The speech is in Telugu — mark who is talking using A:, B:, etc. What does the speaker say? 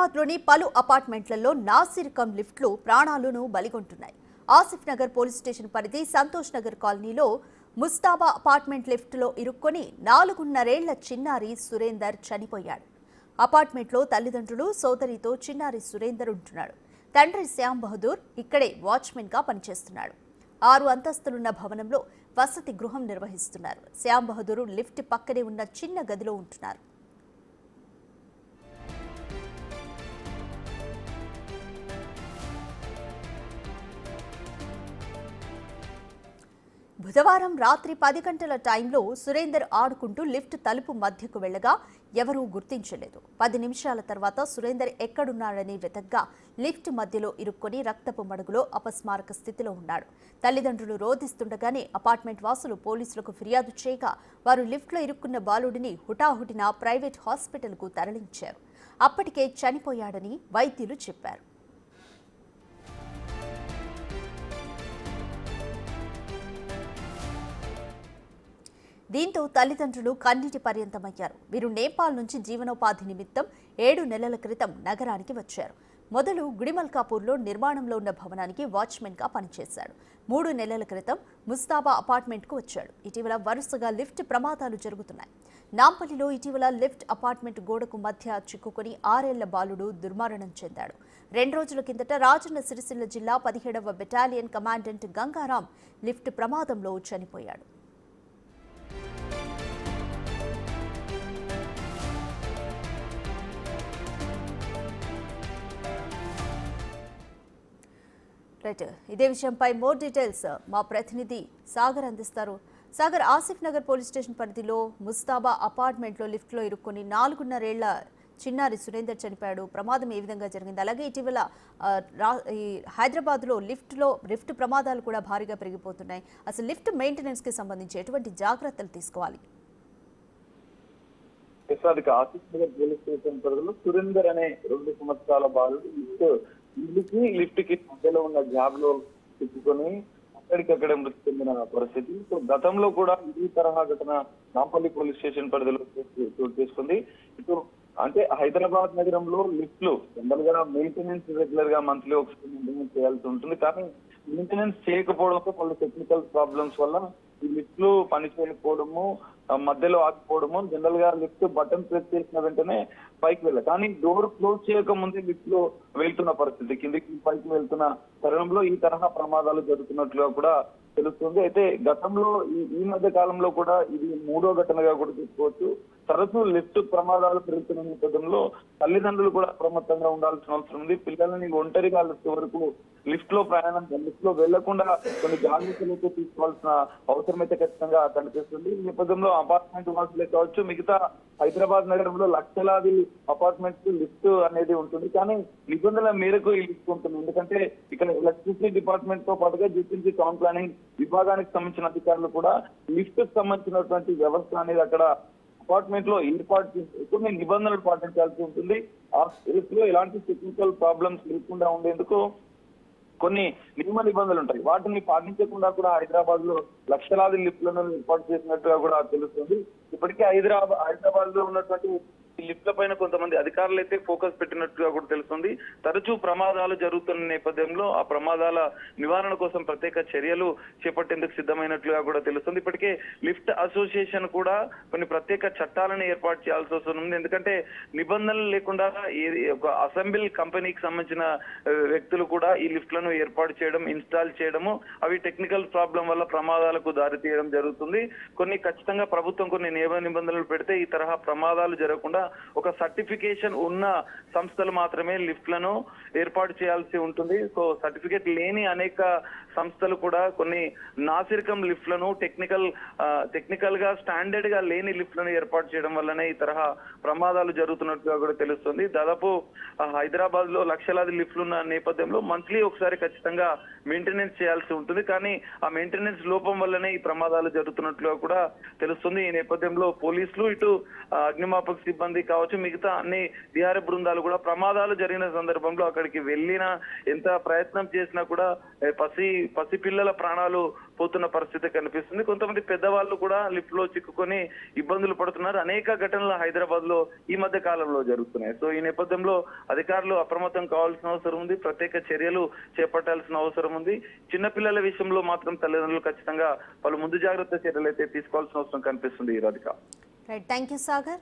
A: హైదరాబాద్లోని పలు అపార్ట్మెంట్లలో నాసిరకం లిఫ్ట్లు ప్రాణాలను బలిగొంటున్నాయి. ఆసిఫ్ నగర్ పోలీస్ స్టేషన్ పరిధి సంతోష్ నగర్ కాలనీలో ముస్తాబా అపార్ట్మెంట్ లిఫ్ట్లో ఇరుక్కొని 4.5 ఏళ్ల చిన్నారి సురేందర్ చనిపోయాడు. అపార్ట్మెంట్లో తల్లిదండ్రులు, సోదరితో చిన్నారి సురేందర్ ఉంటున్నాడు. తండ్రి శ్యామ్ బహదూర్ ఇక్కడే వాచ్మెన్గా పనిచేస్తున్నాడు. 6 అంతస్తులున్న భవనంలో వసతి గృహం నిర్వహిస్తున్నారు. శ్యామ్ బహదూర్ లిఫ్ట్ పక్కనే ఉన్న చిన్న గదిలో ఉంటున్నారు. బుధవారం రాత్రి 10 గంటల టైంలో సురేందర్ ఆడుకుంటూ లిఫ్ట్ తలుపు మధ్యకు వెళ్లగా ఎవరూ గుర్తించలేదు. 10 నిమిషాల తర్వాత సురేందర్ ఎక్కడున్నాడని వెతగ్గా లిఫ్ట్ మధ్యలో ఇరుక్కొని రక్తపు మడుగులో అపస్మారక స్థితిలో ఉన్నాడు. తల్లిదండ్రులు రోధిస్తుండగానే అపార్ట్మెంట్ వాసులు పోలీసులకు ఫిర్యాదు చేయగా వారు లిఫ్ట్లో ఇరుక్కున్న బాలుడిని హుటాహుటిన ప్రైవేట్ హాస్పిటల్కు తరలించారు. అప్పటికే చనిపోయాడని వైద్యులు చెప్పారు. దీంతో తల్లిదండ్రులు కన్నీటి పర్యంతమయ్యారు. వీరు నేపాల్ నుంచి జీవనోపాధి నిమిత్తం 7 నెలల క్రితం నగరానికి వచ్చారు. మొదలు గుడిమల్కాపూర్లో నిర్మాణంలో ఉన్న భవనానికి వాచ్మెన్గా పనిచేశాడు. 3 నెలల క్రితం ముస్తాబా అపార్ట్మెంట్కు వచ్చాడు. ఇటీవల వరుసగా లిఫ్ట్ ప్రమాదాలు జరుగుతున్నాయి. నాంపల్లిలో ఇటీవల లిఫ్ట్ అపార్ట్మెంట్ గోడకు మధ్య చిక్కుకొని 6 ఏళ్ల బాలుడు దుర్మరణం చెందాడు. 2 రోజుల కిందట రాజన్న సిరిసిల్ల జిల్లా 17వ బెటాలియన్ కమాండెంట్ గంగారాం లిఫ్ట్ ప్రమాదంలో చనిపోయాడు. రైట్, ఇదే విషయంపై మోర్ డీటెయిల్స్ మా ప్రతినిధి సాగర్ అందిస్తారు. సాగర్, ఆసిఫ్ నగర్ పోలీస్ స్టేషన్ పరిధిలో ముస్తాబా అపార్ట్మెంట్లో లిఫ్ట్లో ఇరుక్కొని 4.5 ఏళ్ల చిన్నారి సురేందర్ చనిపోయాడు. ప్రమాదం ఏ విధంగా జరిగింది? అలాగే ఇటీవల హైదరాబాద్లో లిఫ్ట్ ప్రమాదాలు కూడా భారీగా పెరిగిపోతున్నాయి. అసలు లిఫ్ట్ మెయింటెనెన్స్కి సంబంధించి ఎటువంటి జాగ్రత్తలు తీసుకోవాలి?
B: ఆసిఫ్ నగర్ పోలీస్ స్టేషన్ పరిధిలో సురేందర్ అనే 2 సంవత్సరాల బాలుడు లిఫ్ట్ కి మధ్యలో ఉన్న జాబ్ లో చిక్కుకొని అక్కడికక్కడే మృతి చెందిన పరిస్థితి. సో గతంలో కూడా ఈ తరహా ఘటన నాంపల్లి పోలీస్ స్టేషన్ పరిధిలో చోటు చేసుకుంది. ఇటు అంటే హైదరాబాద్ నగరంలో లిఫ్ట్లు జనరల్ గా మెయింటెనెన్స్ రెగ్యులర్ గా మంత్లీ ఒకసారి మెయింటెనెన్స్ చేయాల్సి ఉంటుంది. కానీ మెయింటెనెన్స్ చేయకపోవడంతో కొన్ని టెక్నికల్ ప్రాబ్లమ్స్ వల్ల ఈ లిఫ్ట్లు పనిచేయకపోవడము, మధ్యలో ఆగిపోవడము, జనరల్ గా లిఫ్ట్ బటన్ ప్రెస్ చేసిన వెంటనే పైకి వెళ్ళాలి. కానీ డోర్ క్లోజ్ చేయక ముందే లిఫ్ట్ లో వెళ్తున్న పరిస్థితి, కిందికి పైకి వెళ్తున్న తరుణంలో ఈ తరహా ప్రమాదాలు జరుగుతున్నట్లుగా కూడా తెలుస్తుంది. అయితే గతంలో ఈ మధ్య కాలంలో కూడా ఇది 3వ ఘటనగా కూడా చెప్పుకోవచ్చు. తరచూ లిఫ్ట్ ప్రమాదాలు పెరుగుతున్న నేపథ్యంలో తల్లిదండ్రులు కూడా అప్రమత్తంగా ఉండాల్సిన అవసరం ఉంది. పిల్లలని ఒంటరిగా లిఫ్ట్ లో ప్రయాణం, లిఫ్ట్ లో వెళ్లకుండా కొన్ని జాగ్రత్తలు అయితే తీసుకోవాల్సిన అవసరం అయితే ఖచ్చితంగా కనిపిస్తుంది. ఈ నేపథ్యంలో అపార్ట్మెంట్ వాసులే కావచ్చు, మిగతా హైదరాబాద్ నగరంలో లక్షలాది అపార్ట్మెంట్స్ లిఫ్ట్ అనేది ఉంటుంది. కానీ నిబంధనల మేరకు ఈ లిఫ్ట్ ఉంటుంది. ఎందుకంటే ఇక్కడ ఎలక్ట్రిసిటీ డిపార్ట్మెంట్ తో పాటుగా జీపీసీ టౌన్ ప్లానింగ్ విభాగానికి సంబంధించిన అధికారులు కూడా లిఫ్ట్ కు సంబంధించినటువంటి వ్యవస్థ అనేది అక్కడ అపార్ట్మెంట్ లో ఏర్పాటు చేసి కొన్ని నిబంధనలు పాటించాల్సి ఉంటుంది. ఆ లిఫ్ట్ లో ఎలాంటి టెక్నికల్ ప్రాబ్లమ్స్ లేకుండా ఉండేందుకు కొన్ని నియమ నిబంధనలు ఉంటాయి. వాటిని పాటించకుండా కూడా హైదరాబాద్ లో లక్షలాది లిఫ్ట్లను ఏర్పాటు చేసినట్టుగా కూడా తెలుస్తుంది. ఇప్పటికే హైదరాబాద్ లో ఉన్నటువంటి ఈ లిఫ్ట్ల పైన కొంతమంది అధికారులు అయితే ఫోకస్ పెట్టినట్టుగా కూడా తెలుస్తుంది. తరచూ ప్రమాదాలు జరుగుతున్న నేపథ్యంలో ఆ ప్రమాదాల నివారణ కోసం ప్రత్యేక చర్యలు చేపట్టేందుకు సిద్ధమైనట్లుగా కూడా తెలుస్తుంది. ఇప్పటికే లిఫ్ట్ అసోసియేషన్ కూడా కొన్ని ప్రత్యేక చట్టాలను ఏర్పాటు చేయాల్సి వస్తుంది. ఎందుకంటే నిబంధనలు లేకుండా ఒక అసెంబ్లీ కంపెనీకి సంబంధించిన వ్యక్తులు కూడా ఈ లిఫ్ట్లను ఏర్పాటు చేయడం, ఇన్స్టాల్ చేయడము, అవి టెక్నికల్ ప్రాబ్లం వల్ల ప్రమాదాలకు దారి తీయడం జరుగుతుంది. కొన్ని ఖచ్చితంగా ప్రభుత్వం కొన్ని నియమ నిబంధనలు పెడితే ఈ తరహా ప్రమాదాలు జరగకుండా ఒక సర్టిఫికేషన్ ఉన్న సంస్థలు మాత్రమే లిఫ్ట్లను ఏర్పాటు చేయాల్సి ఉంటుంది. సో సర్టిఫికేట్ లేని అనేక సంస్థలు కూడా కొన్ని నాసిరకం లిఫ్ట్లను టెక్నికల్ గా స్టాండర్డ్ గా లేని లిఫ్ట్లను ఏర్పాటు చేయడం వల్లనే ఈ తరహా ప్రమాదాలు జరుగుతున్నట్టుగా కూడా తెలుస్తుంది. దాదాపు హైదరాబాద్ లో లక్షలాది లిఫ్ట్లు ఉన్న నేపథ్యంలో మంత్లీ ఒకసారి ఖచ్చితంగా మెయింటెనెన్స్ చేయాల్సి ఉంటుంది. కానీ ఆ మెయింటెనెన్స్ లోపం వల్లనే ఈ ప్రమాదాలు జరుగుతున్నట్లుగా కూడా తెలుస్తుంది. ఈ నేపథ్యంలో పోలీసులు, ఇటు అగ్నిమాపక సిబ్బంది సిబ్బంది కావచ్చు, మిగతా అన్ని విహార బృందాలు కూడా ప్రమాదాలు జరిగిన సందర్భంలో అక్కడికి వెళ్ళిన ఎంత ప్రయత్నం చేసినా కూడా పసిపిల్లల ప్రాణాలు పోతున్న పరిస్థితి కనిపిస్తుంది. కొంతమంది పెద్దవాళ్ళు కూడా లిఫ్ట్ లో చిక్కుకొని ఇబ్బందులు పడుతున్నారు. అనేక ఘటనలు హైదరాబాద్ లో ఈ మధ్య కాలంలో జరుగుతున్నాయి. సో ఈ నేపథ్యంలో అధికారులు అప్రమత్తం కావాల్సిన అవసరం ఉంది, ప్రత్యేక చర్యలు చేపట్టాల్సిన అవసరం ఉంది. చిన్నపిల్లల విషయంలో మాత్రం తల్లిదండ్రులు ఖచ్చితంగా పలు ముందు జాగ్రత్త చర్యలు అయితే తీసుకోవాల్సిన అవసరం కనిపిస్తుంది. ఈ Radhika.
A: Right, thank you Sagar.